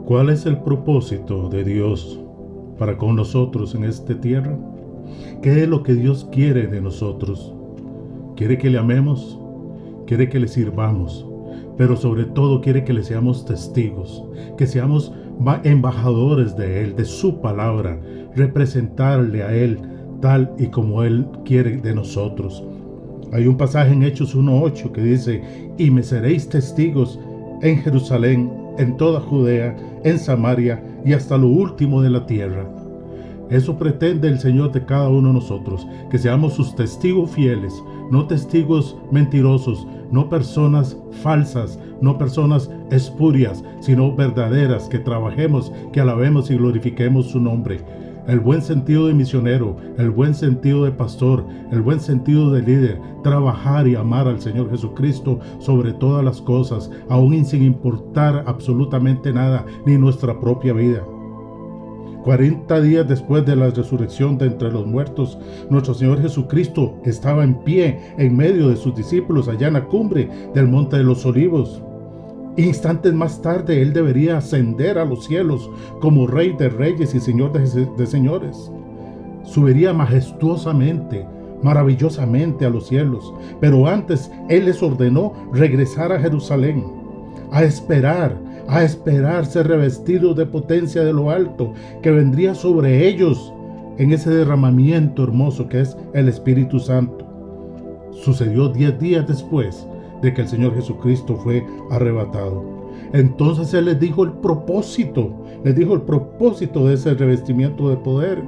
¿Cuál es el propósito de Dios para con nosotros en esta tierra? ¿Qué es lo que Dios quiere de nosotros? Quiere que le amemos, quiere que le sirvamos, pero sobre todo quiere que le seamos testigos, que seamos embajadores de Él, de su palabra, representarle a Él tal y como Él quiere de nosotros. Hay un pasaje en Hechos 1:8 que dice: y me seréis testigos en Jerusalén, en toda Judea, en Samaria y hasta lo último de la tierra. Eso pretende el Señor de cada uno de nosotros, que seamos sus testigos fieles, no testigos mentirosos, no personas falsas, no personas espurias, sino verdaderas, que trabajemos, que alabemos y glorifiquemos su nombre. El buen sentido de misionero, el buen sentido de pastor, el buen sentido de líder, trabajar y amar al Señor Jesucristo sobre todas las cosas, aún sin importar absolutamente nada, ni nuestra propia vida. 40 días después de la resurrección de entre los muertos, nuestro Señor Jesucristo estaba en pie en medio de sus discípulos allá en la cumbre del Monte de los Olivos. Instantes más tarde, Él debería ascender a los cielos como Rey de Reyes y Señor de Señores. Subiría majestuosamente, maravillosamente a los cielos, pero antes Él les ordenó regresar a Jerusalén, a esperar ser revestidos de potencia de lo alto, que vendría sobre ellos en ese derramamiento hermoso que es el Espíritu Santo. Sucedió 10 días después de que el Señor Jesucristo fue arrebatado. Entonces Él les dijo el propósito de ese revestimiento de poder.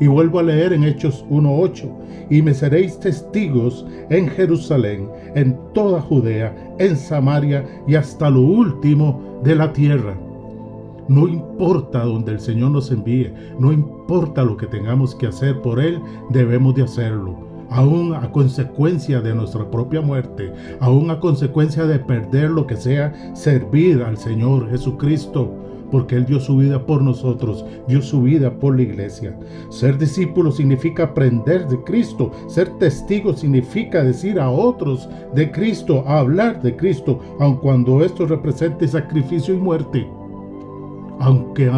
Y vuelvo a leer en Hechos 1:8: y me seréis testigos en Jerusalén, en toda Judea, en Samaria y hasta lo último de la tierra. No importa donde el Señor nos envíe, no importa lo que tengamos que hacer por Él, debemos de hacerlo. Aún a consecuencia de nuestra propia muerte, aún a consecuencia de perder lo que sea, servir al Señor Jesucristo, porque Él dio su vida por nosotros, dio su vida por la iglesia. Ser discípulo significa aprender de Cristo. Ser testigo significa decir a otros de Cristo, hablar de Cristo, aun cuando esto represente sacrificio y muerte. Aunque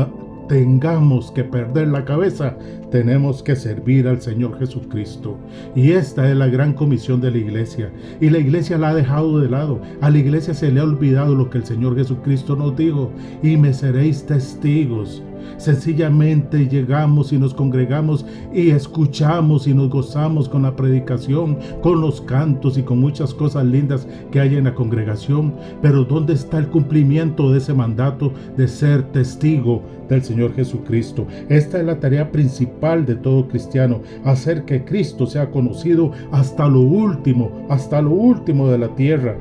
tengamos que perder la cabeza, tenemos que servir al Señor Jesucristo. Y esta es la gran comisión de la iglesia. Y la iglesia la ha dejado de lado. A la iglesia se le ha olvidado lo que el Señor Jesucristo nos dijo: y me seréis testigos. Sencillamente llegamos y nos congregamos y escuchamos y nos gozamos con la predicación, con los cantos y con muchas cosas lindas que hay en la congregación. Pero ¿dónde está el cumplimiento de ese mandato de ser testigo del Señor Jesucristo? Esta es la tarea principal de todo cristiano: hacer que Cristo sea conocido hasta lo último de la tierra.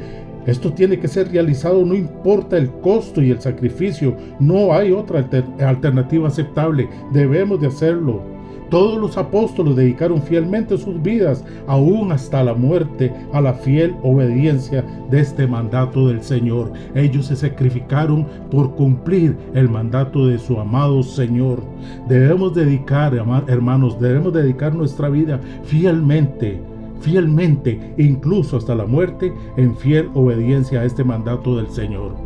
Esto tiene que ser realizado, no importa el costo y el sacrificio. No hay otra alternativa aceptable. Debemos de hacerlo. Todos los apóstoles dedicaron fielmente sus vidas, aún hasta la muerte, a la fiel obediencia de este mandato del Señor. Ellos se sacrificaron por cumplir el mandato de su amado Señor. Debemos dedicar, hermanos, debemos dedicar nuestra vida fielmente, incluso hasta la muerte, en fiel obediencia a este mandato del Señor.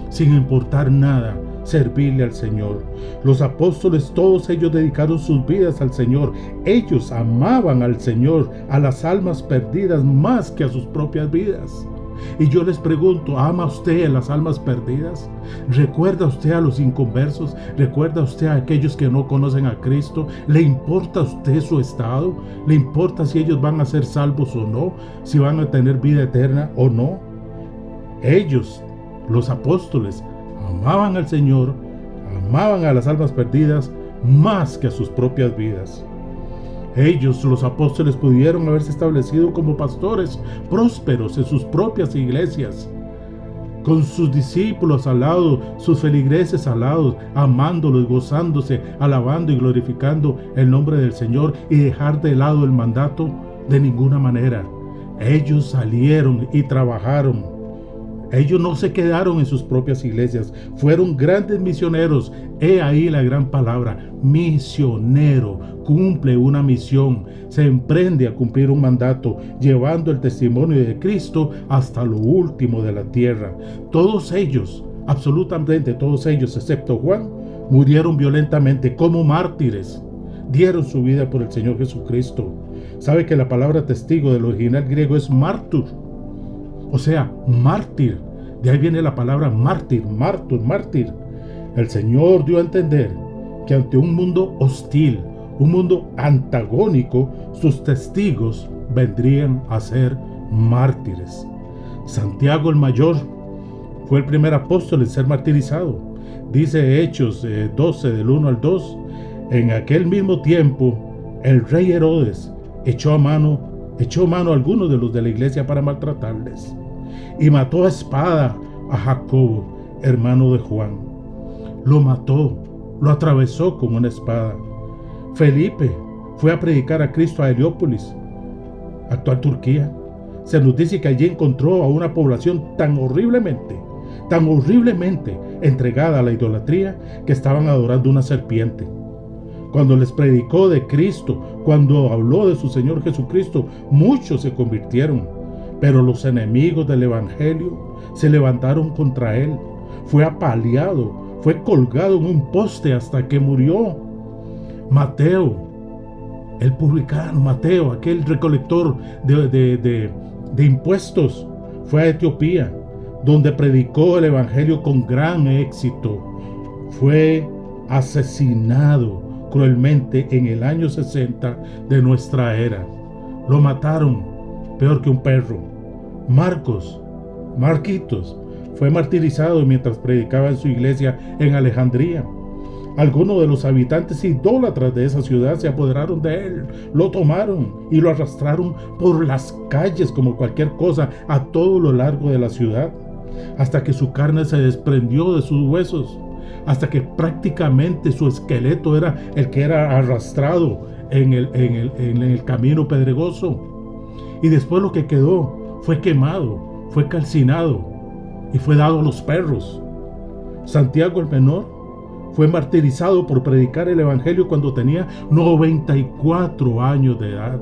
Sin importar nada, servirle al Señor. Los apóstoles, todos ellos dedicaron sus vidas al Señor. Ellos amaban al Señor, a las almas perdidas más que a sus propias vidas. Y yo les pregunto: ¿ama usted a las almas perdidas? ¿Recuerda usted a los inconversos? ¿Recuerda usted a aquellos que no conocen a Cristo? ¿Le importa a usted su estado? ¿Le importa si ellos van a ser salvos o no? ¿Si van a tener vida eterna o no? Ellos, los apóstoles, amaban al Señor, amaban a las almas perdidas más que a sus propias vidas. Ellos, los apóstoles, pudieron haberse establecido como pastores prósperos en sus propias iglesias, con sus discípulos al lado, sus feligreses al lado, amándolos, gozándose, alabando y glorificando el nombre del Señor, y dejar de lado el mandato de ninguna manera. Ellos salieron y trabajaron. Ellos no se quedaron en sus propias iglesias, fueron grandes misioneros. He ahí la gran palabra: misionero. Cumple una misión, se emprende a cumplir un mandato, llevando el testimonio de Cristo hasta lo último de la tierra. Todos ellos absolutamente todos ellos, excepto Juan, murieron violentamente como mártires. Dieron su vida por el Señor Jesucristo. Sabe que la palabra testigo del original griego es martur, o sea, mártir. De ahí viene la palabra mártir, mártir. El Señor dio a entender que ante un mundo hostil, un mundo antagónico, sus testigos vendrían a ser mártires. Santiago el Mayor fue el primer apóstol en ser martirizado. Dice Hechos 12, del 1 al 2, en aquel mismo tiempo el rey Herodes echó mano a algunos de los de la iglesia para maltratarles, y mató a espada a Jacobo, hermano de Juan. Lo mató, lo atravesó con una espada. Felipe fue a predicar a Cristo a Heliópolis, actual Turquía. Se nos dice que allí encontró a una población tan horriblemente entregada a la idolatría que estaban adorando una serpiente. Cuando les predicó de Cristo, cuando habló de su Señor Jesucristo, muchos se convirtieron, pero los enemigos del Evangelio se levantaron contra él. Fue apaleado, fue colgado en un poste hasta que murió. Mateo, el publicano, Mateo, aquel recolector de impuestos, fue a Etiopía, donde predicó el Evangelio con gran éxito. Fue asesinado cruelmente en el año 60 de nuestra era. Lo mataron peor que un perro. Marquitos, fue martirizado mientras predicaba en su iglesia en Alejandría. Algunos de los habitantes idólatras de esa ciudad se apoderaron de él, lo tomaron y lo arrastraron por las calles como cualquier cosa a todo lo largo de la ciudad, hasta que su carne se desprendió de sus huesos, hasta que prácticamente su esqueleto era el que era arrastrado en el camino pedregoso. Y después lo que quedó fue quemado, fue calcinado y fue dado a los perros. Santiago el Menor fue martirizado por predicar el Evangelio cuando tenía 94 años de edad.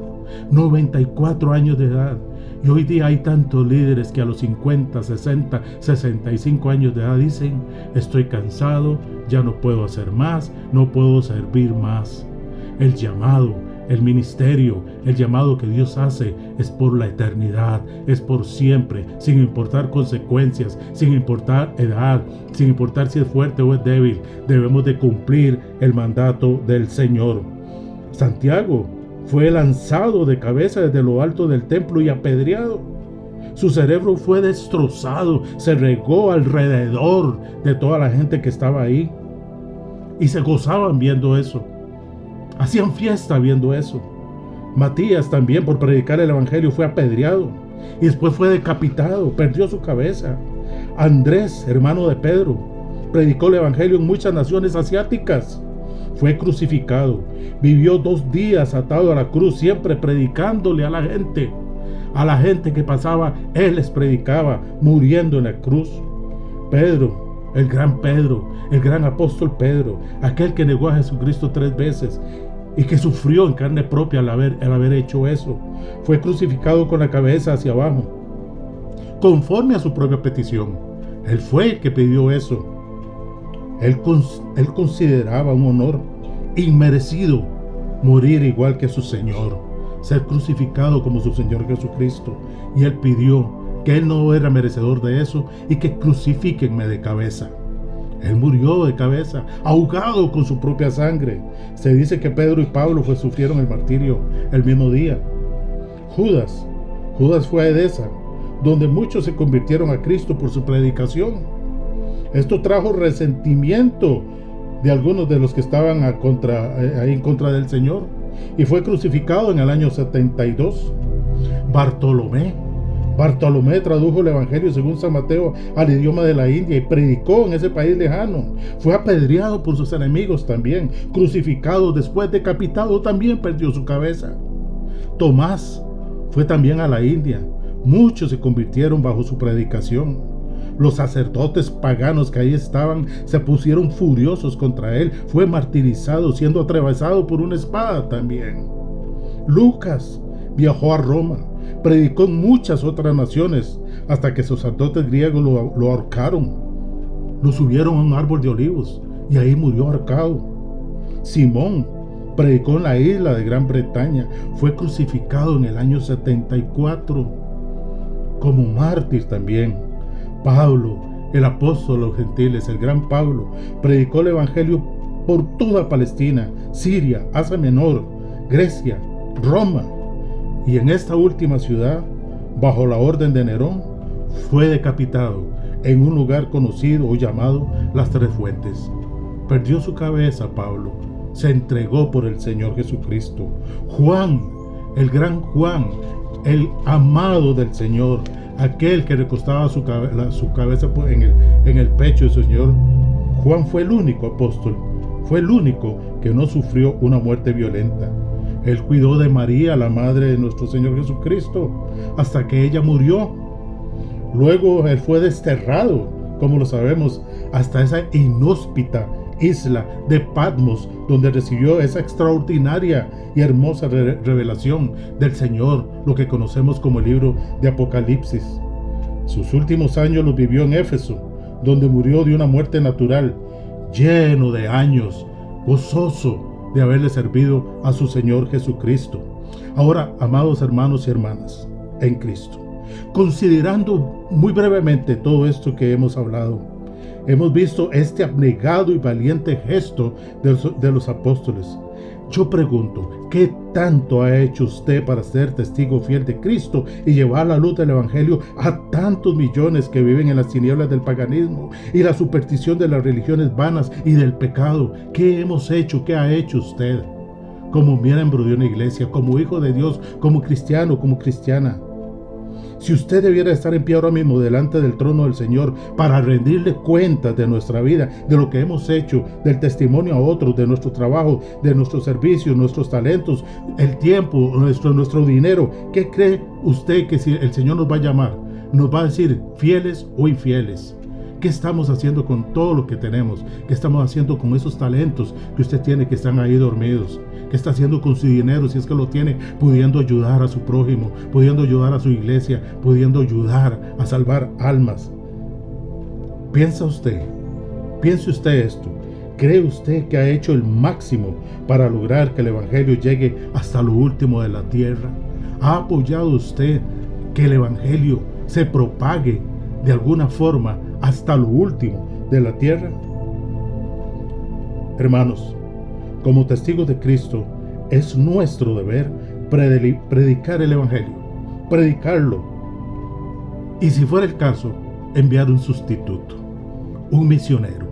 94 años de edad. Y hoy día hay tantos líderes que a los 50, 60, 65 años de edad dicen: estoy cansado, ya no puedo hacer más, no puedo servir más. El llamado, el ministerio, el llamado que Dios hace es por la eternidad, es por siempre, sin importar consecuencias, sin importar edad, sin importar si es fuerte o es débil. Debemos de cumplir el mandato del Señor. Santiago fue lanzado de cabeza desde lo alto del templo y apedreado. Su cerebro fue destrozado, se regó alrededor de toda la gente que estaba ahí. Y se gozaban viendo eso. Hacían fiesta viendo eso. Matías también, por predicar el Evangelio, fue apedreado. Y después fue decapitado, perdió su cabeza. Andrés, hermano de Pedro, predicó el Evangelio en muchas naciones asiáticas. Fue crucificado. Vivió 2 días atado a la cruz, siempre predicándole a la gente que pasaba, él les predicaba, muriendo en la cruz. Pedro, el gran apóstol Pedro, aquel que negó a Jesucristo 3 veces y que sufrió en carne propia al haber hecho eso, fue crucificado con la cabeza hacia abajo, conforme a su propia petición. Él fue el que pidió eso. Él consideraba un honor inmerecido morir igual que su Señor, ser crucificado como su Señor Jesucristo, y él pidió que él no era merecedor de eso y que crucifíquenme de cabeza. Él murió de cabeza, ahogado con su propia sangre. Se dice que Pedro y Pablo sufrieron el martirio el mismo día. Judas fue a Edesa, donde muchos se convirtieron a Cristo por su predicación. Esto trajo resentimiento de algunos de los que estaban ahí en contra del Señor, y fue crucificado en el año 72. Bartolomé tradujo el Evangelio según San Mateo al idioma de la India y predicó en ese país lejano. Fue apedreado por sus enemigos también, crucificado, después decapitado, también perdió su cabeza. Tomás fue también a la India. Muchos se convirtieron bajo su predicación. Los sacerdotes paganos que ahí estaban se pusieron furiosos contra él. Fue martirizado, siendo atravesado por una espada también. Lucas viajó a Roma, predicó en muchas otras naciones, hasta que sus sacerdotes griegos lo ahorcaron. lo subieron a un árbol de olivos y ahí murió ahorcado. Simón predicó en la isla de Gran Bretaña, fue crucificado en el año 74 como mártir también. Pablo, el apóstol de los gentiles, el gran Pablo, predicó el evangelio por toda Palestina, Siria, Asia Menor, Grecia, Roma, y en esta última ciudad, bajo la orden de Nerón, fue decapitado en un lugar conocido o llamado Las Tres Fuentes. Perdió su cabeza Pablo, se entregó por el Señor Jesucristo. Juan, el gran Juan, el amado del Señor, aquel que recostaba su cabeza en el pecho del Señor, Juan fue el único apóstol, fue el único que no sufrió una muerte violenta. Él cuidó de María, la madre de nuestro Señor Jesucristo, hasta que ella murió. Luego él fue desterrado, como lo sabemos, hasta esa inhóspita isla de Patmos, donde recibió esa extraordinaria y hermosa revelación del Señor, lo que conocemos como el libro de Apocalipsis. Sus últimos años los vivió en Éfeso, donde murió de una muerte natural, lleno de años, gozoso de haberle servido a su Señor Jesucristo. Ahora, amados hermanos y hermanas en Cristo, considerando muy brevemente todo esto que hemos hablado, hemos visto este abnegado y valiente gesto de los apóstoles. Yo pregunto, ¿qué tanto ha hecho usted para ser testigo fiel de Cristo y llevar la luz del Evangelio a tantos millones que viven en las tinieblas del paganismo y la superstición de las religiones vanas y del pecado? ¿Qué hemos hecho? ¿Qué ha hecho usted? Como miembro de una iglesia, como hijo de Dios, como cristiano, como cristiana. Si usted debiera estar en pie ahora mismo delante del trono del Señor para rendirle cuentas de nuestra vida, de lo que hemos hecho, del testimonio a otros, de nuestro trabajo, de nuestros servicios, nuestros talentos, el tiempo, nuestro dinero, ¿qué cree usted que si el Señor nos va a llamar? Nos va a decir fieles o infieles. ¿Qué estamos haciendo con todo lo que tenemos? ¿Qué estamos haciendo con esos talentos que usted tiene que están ahí dormidos? ¿Qué está haciendo con su dinero si es que lo tiene? Pudiendo ayudar a su prójimo, pudiendo ayudar a su iglesia, pudiendo ayudar a salvar almas. Piense usted esto. ¿Cree usted que ha hecho el máximo para lograr que el Evangelio llegue hasta lo último de la tierra? ¿Ha apoyado usted que el Evangelio se propague de alguna forma hasta lo último de la tierra? Hermanos, como testigos de Cristo, es nuestro deber predicar el Evangelio, predicarlo, y si fuera el caso, enviar un sustituto, un misionero,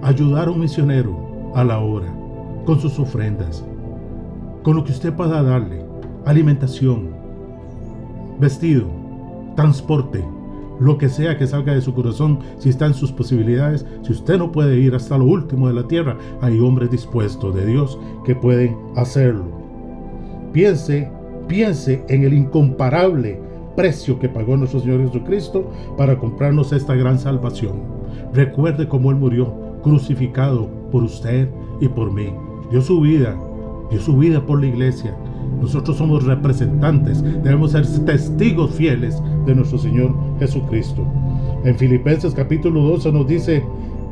ayudar a un misionero a la obra, con sus ofrendas, con lo que usted pueda darle, alimentación, vestido, transporte, lo que sea que salga de su corazón, si está en sus posibilidades. Si usted no puede ir hasta lo último de la tierra, hay hombres dispuestos de Dios que pueden hacerlo. Piense en el incomparable precio que pagó nuestro Señor Jesucristo para comprarnos esta gran salvación. Recuerde cómo Él murió, crucificado por usted y por mí. Dio su vida por la iglesia. Nosotros somos representantes, debemos ser testigos fieles de nuestro Señor Jesucristo. En Filipenses capítulo 12 nos dice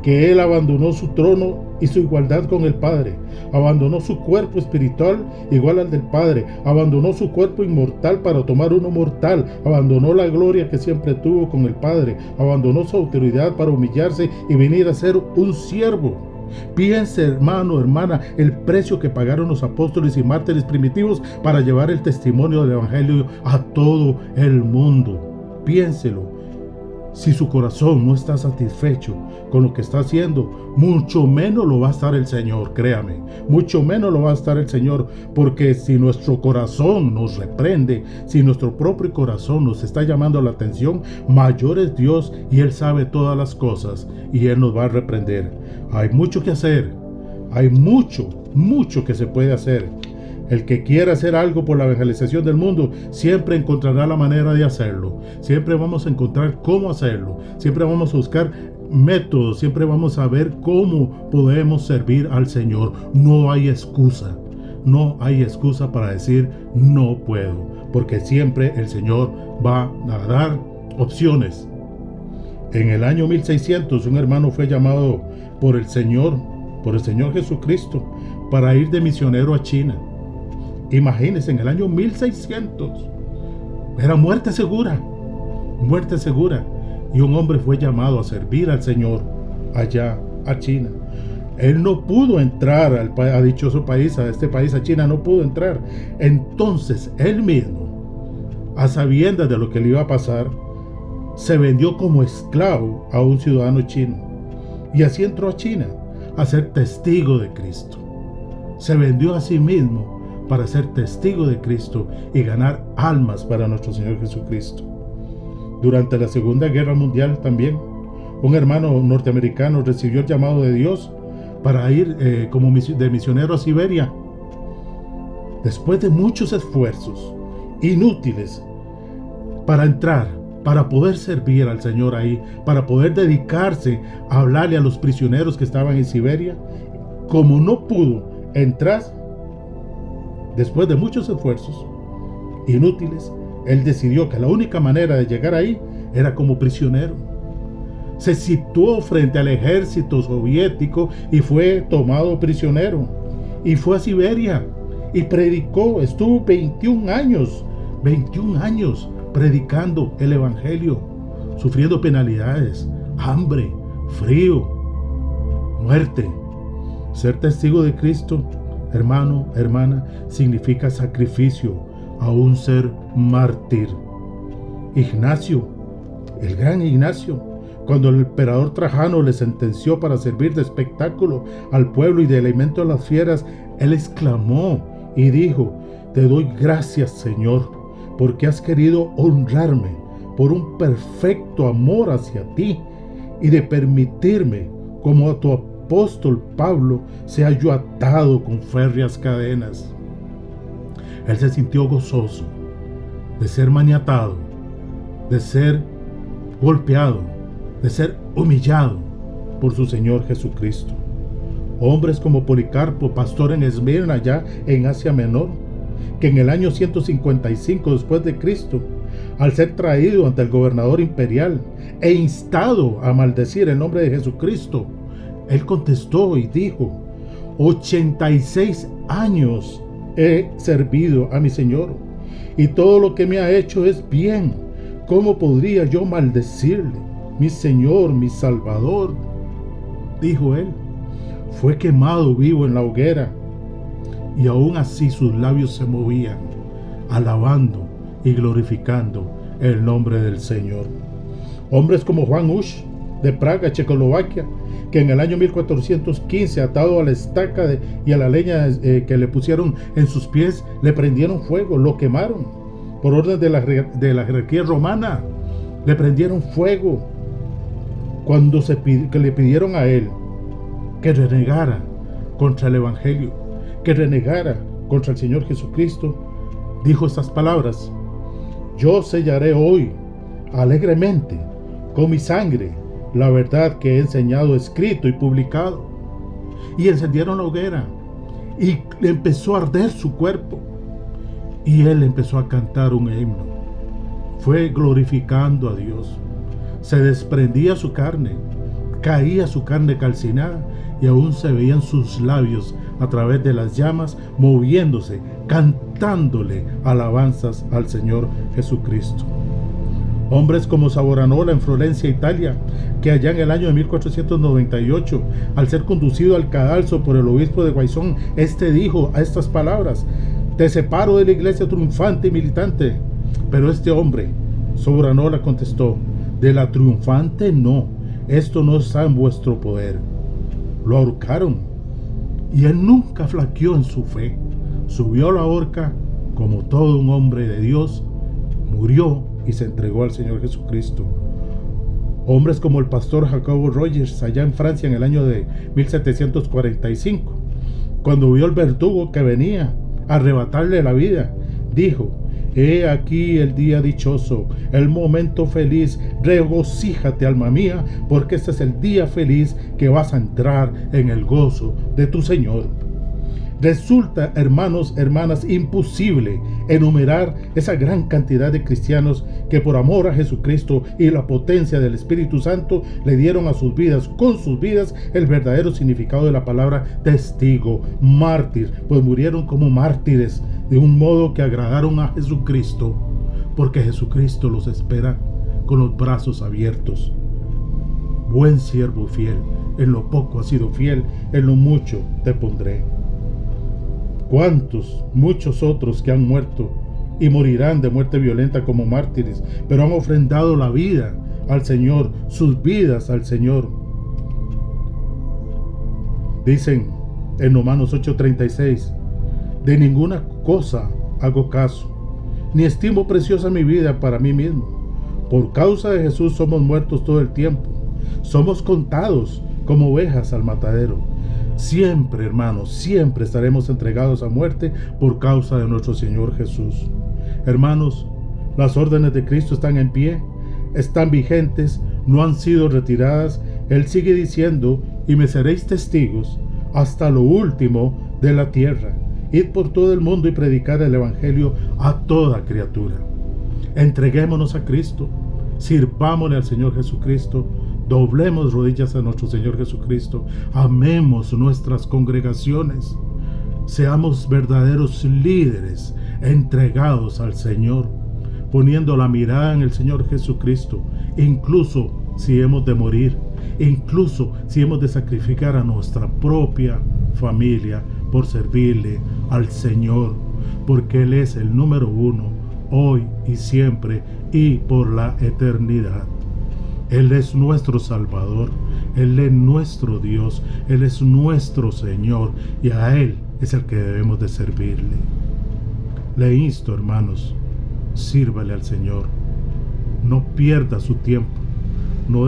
que Él abandonó su trono y su igualdad con el Padre, abandonó su cuerpo espiritual igual al del Padre, abandonó su cuerpo inmortal para tomar uno mortal, abandonó la gloria que siempre tuvo con el Padre, abandonó su autoridad para humillarse y venir a ser un siervo. Piense, hermano, hermana, el precio que pagaron los apóstoles y mártires primitivos para llevar el testimonio del Evangelio a todo el mundo. Piénselo. Si su corazón no está satisfecho con lo que está haciendo, mucho menos lo va a estar el Señor, créame, mucho menos lo va a estar el Señor, porque si nuestro corazón nos reprende, si nuestro propio corazón nos está llamando la atención, mayor es Dios y Él sabe todas las cosas y Él nos va a reprender. Hay mucho que hacer, hay mucho que se puede hacer. El que quiera hacer algo por la evangelización del mundo siempre encontrará la manera de hacerlo. Siempre vamos a encontrar cómo hacerlo. Siempre vamos a buscar métodos. Siempre vamos a ver cómo podemos servir al Señor. No hay excusa. No hay excusa para decir no puedo. Porque siempre el Señor va a dar opciones. En el año 1600 un hermano fue llamado por el Señor Jesucristo, para ir de misionero a China. Imagínense, en el año 1600 era muerte segura. Y un hombre fue llamado a servir al Señor allá a China. Él no pudo entrar a dichoso país, a China no pudo entrar. Entonces él mismo, a sabiendas de lo que le iba a pasar, se vendió como esclavo a un ciudadano chino. Y así entró a China a ser testigo de Cristo. Se vendió a sí mismo para ser testigo de Cristo y ganar almas para nuestro Señor Jesucristo. Durante la Segunda Guerra Mundial también, un hermano norteamericano recibió el llamado de Dios para ir de misionero a Siberia. Después de muchos esfuerzos inútiles para entrar, para poder servir al Señor ahí, para poder dedicarse a hablarle a los prisioneros que estaban en Siberia, como no pudo entrar, después de muchos esfuerzos inútiles, él decidió que la única manera de llegar ahí era como prisionero. Se situó frente al ejército soviético y fue tomado prisionero. Y fue a Siberia y predicó, estuvo 21 años predicando el evangelio, sufriendo penalidades, hambre, frío, muerte. Ser testigo de Cristo, hermano, hermana, significa sacrificio, aún ser mártir. Ignacio, el gran Ignacio, cuando el emperador Trajano le sentenció para servir de espectáculo al pueblo y de alimento a las fieras, él exclamó y dijo: te doy gracias, Señor, porque has querido honrarme por un perfecto amor hacia ti y de permitirme, como a tu apóstol Pablo, sea yo atado con férreas cadenas. Él se sintió gozoso de ser maniatado, de ser golpeado, de ser humillado por su Señor Jesucristo. Hombres como Policarpo, pastor en Esmirna, allá en Asia Menor, que en el año 155 después de Cristo, al ser traído ante el gobernador imperial e instado a maldecir el nombre de Jesucristo, él contestó y dijo: 86 años he servido a mi Señor y todo lo que me ha hecho es bien. ¿Cómo podría yo maldecirle? Mi Señor, mi Salvador, dijo él, fue quemado vivo en la hoguera, y aún así sus labios se movían, alabando y glorificando el nombre del Señor. Hombres como Juan Hus, de Praga, Checoslovaquia, que en el año 1415, atado a la estaca y a la leña que le pusieron en sus pies, le prendieron fuego, lo quemaron, por orden de la jerarquía romana, le prendieron fuego. Cuando que le pidieron a él que renegara contra el Evangelio, que renegara contra el Señor Jesucristo, dijo estas palabras: yo sellaré hoy alegremente con mi sangre la verdad que he enseñado, escrito y publicado. Y encendieron la hoguera y empezó a arder su cuerpo, y él empezó a cantar un himno. Fue glorificando a Dios. Se desprendía su carne, caía su carne calcinada, y aún se veían sus labios a través de las llamas moviéndose, cantándole alabanzas al Señor Jesucristo. Hombres como Savonarola en Florencia, Italia, que allá en el año de 1498, al ser conducido al cadalso por el obispo de Guayzón, este dijo a estas palabras: te separo de la iglesia triunfante y militante. Pero este hombre, Savonarola, contestó: de la triunfante no, esto no está en vuestro poder. Lo ahorcaron, y él nunca flaqueó en su fe. Subió a la horca como todo un hombre de Dios, murió y se entregó al Señor Jesucristo. Hombres como el pastor Jacobo Rogers, allá en Francia en el año de 1745, cuando vio el verdugo que venía a arrebatarle la vida, dijo: he aquí el día dichoso, el momento feliz, regocíjate, alma mía, porque este es el día feliz que vas a entrar en el gozo de tu Señor. Resulta, hermanos, hermanas, imposible enumerar esa gran cantidad de cristianos que por amor a Jesucristo y la potencia del Espíritu Santo le dieron a sus vidas, con sus vidas, el verdadero significado de la palabra testigo, mártir, pues murieron como mártires de un modo que agradaron a Jesucristo, porque Jesucristo los espera con los brazos abiertos. Buen siervo fiel, en lo poco has sido fiel, en lo mucho te pondré. ¿Cuántos, muchos otros que han muerto y morirán de muerte violenta como mártires, pero han ofrendado la vida al Señor, sus vidas al Señor? Dicen en Romanos 8:36, de ninguna cosa hago caso, ni estimo preciosa mi vida para mí mismo. Por causa de Jesús somos muertos todo el tiempo, somos contados como ovejas al matadero. Siempre, hermanos, siempre estaremos entregados a muerte por causa de nuestro Señor Jesús. Hermanos, las órdenes de Cristo están en pie, están vigentes, no han sido retiradas. Él sigue diciendo, y me seréis testigos hasta lo último de la tierra. Id por todo el mundo y predicar el Evangelio a toda criatura. Entreguémonos a Cristo, sirvámosle al Señor Jesucristo, doblemos rodillas a nuestro Señor Jesucristo, amemos nuestras congregaciones, seamos verdaderos líderes entregados al Señor, poniendo la mirada en el Señor Jesucristo, incluso si hemos de morir, incluso si hemos de sacrificar a nuestra propia familia por servirle al Señor, porque Él es el número uno, hoy y siempre y por la eternidad. Él es nuestro Salvador, Él es nuestro Dios, Él es nuestro Señor, y a Él es el que debemos de servirle. Le insto, hermanos, sírvale al Señor, no pierda su tiempo, no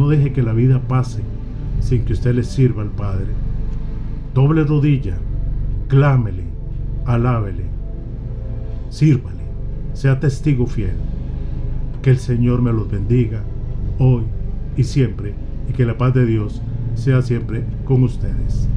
deje que la vida pase sin que usted le sirva al Padre. Doble rodilla, clámele, alábele, sírvale, sea testigo fiel. Que el Señor me los bendiga hoy y siempre, y que la paz de Dios sea siempre con ustedes.